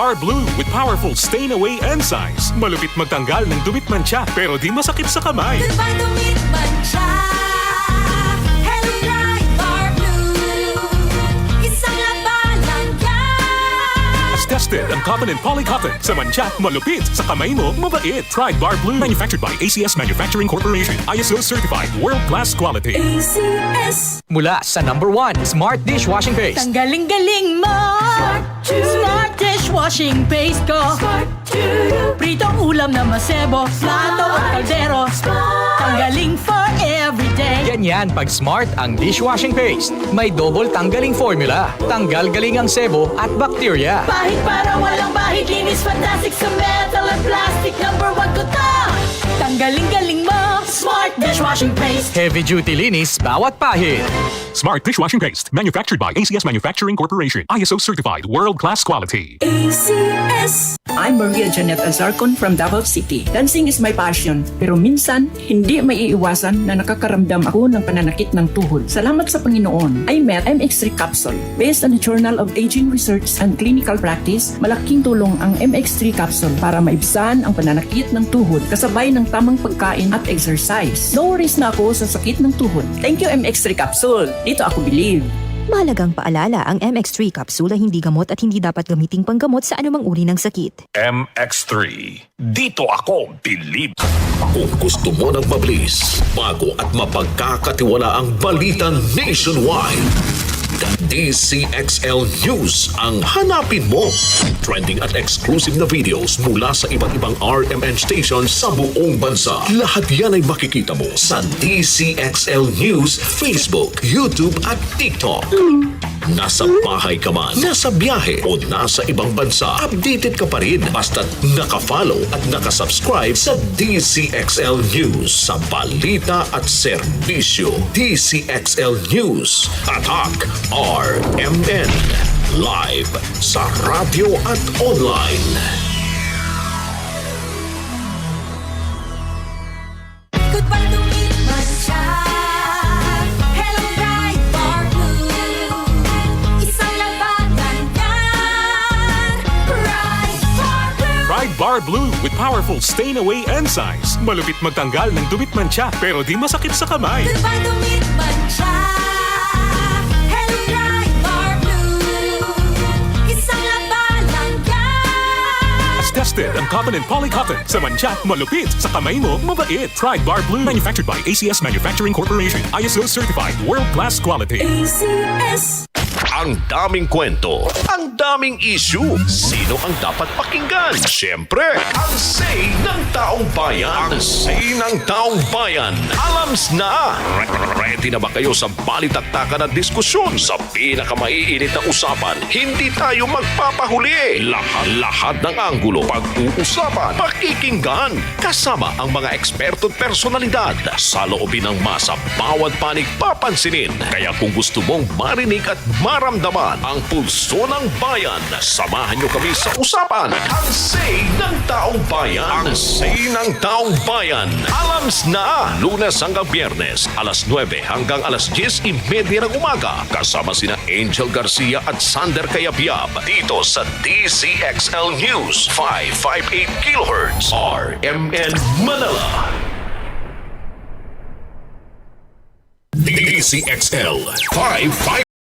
Bar Blue with powerful stain-away enzymes. Malupit magtanggal ng dumit mancha pero di masakit sa kamay. Goodbye dumit mancha. Hello Pride Bar Blue. Isang labanan yan. As tested ang cotton and polycotton. Sa mancha, malupit. Sa kamay mo, mabait. Pride Bar Blue. Manufactured by ACS Manufacturing Corporation. ISO certified. World-class quality. ACS. Mula sa #1 Smart Dishwashing Paste. Ang galing-galing mo! Smart dishwashing paste ko. Pritong ulam na masebo, plato at kaldero. Tanggaling for everyday. Ganyan pag Smart ang dishwashing paste. May double tanggaling formula. Tanggal galing ang sebo at bakterya. Bahid para walang bahid, linis fantastic sa metal at plastic. #1 ko to! Tanggaling-galing mo! Smart dishwashing paste. Heavy duty linis bawat pahid. Smart dishwashing paste. Manufactured by ACS Manufacturing Corporation. ISO certified. World-class quality. ACS. I'm Maria Janet Azarcon from Davao City. Dancing is my passion, pero minsan, hindi maiiwasan na nakakaramdam ako ng pananakit ng tuhod. Salamat sa Panginoon, I met MX3 Capsule. Based on the Journal of Aging Research and Clinical Practice, malaking tulong ang MX3 Capsule para maibsan ang pananakit ng tuhod kasabay ng tamang pagkain at exercise. No worries na ako sa sakit ng tuhod. Thank you MX3 Capsule. Dito ako believe. Mahalagang paalala, ang MX3 capsule ay hindi gamot at hindi dapat gamiting panggamot sa anumang uri ng sakit. MX3. Dito ako believe. Kung gusto mo ng mabilis, bago at mapagkakatiwalaang balita nationwide, DCXL News ang hanapin mo. Trending at exclusive na videos mula sa iba't ibang RMN stations sa buong bansa. Lahat yan ay makikita mo sa DCXL News, Facebook, YouTube at TikTok. Nasa bahay ka man, nasa biyahe o nasa ibang bansa, updated ka pa rin basta't nakafollow at nakasubscribe sa DCXL News sa balita at serbisyo. DCXL News. Attack RMN. Live sa radyo at online. Goodbye dumit mancha. Hello Pride Bar Blue. Isang labanan yan. Pride Bar Blue. Pride Bar Blue with powerful stain-away enzymes. Malupit magtanggal ng dumit mancha pero di masakit sa kamay. Goodbye dumit mancha. Hello Pride Bar Blue. Isang labanan yan. As tested ang cotton and polycotton. Sa mancha, malupit. Sa kamay mo, mabait. Pride Bar Blue. Manufactured by ACS Manufacturing Corporation. ISO certified. World-class quality. ACS. Ang daming kwento, ang daming issue. Sino ang dapat pakinggan? Siyempre, ang say ng taong bayan. Ang say ng taong bayan. Alams na! Ready na ba kayo sa balitaktakan at diskusyon? Sa pinakamaiinit na usapan, hindi tayo magpapahuli. Lahat ng anggulo, pag-uusapan, pakikinggan. Kasama ang mga eksperto at personalidad. Sa loobin ng masa, bawat panig papansinin. Kaya kung gusto mong marinig at maramdaman ang pulso ng bayan, samahan nyo kami sa usapan. Ang say ng taong bayan. Ang say ng taong bayan. Alams na! Lunes hanggang Biyernes, alas 9 hanggang alas 10:30 ng umaga. Kasama sina Angel Garcia at Sander Kayabyab. Dito sa DCXL News, 558 kHz. RMN Manila. DCXL 558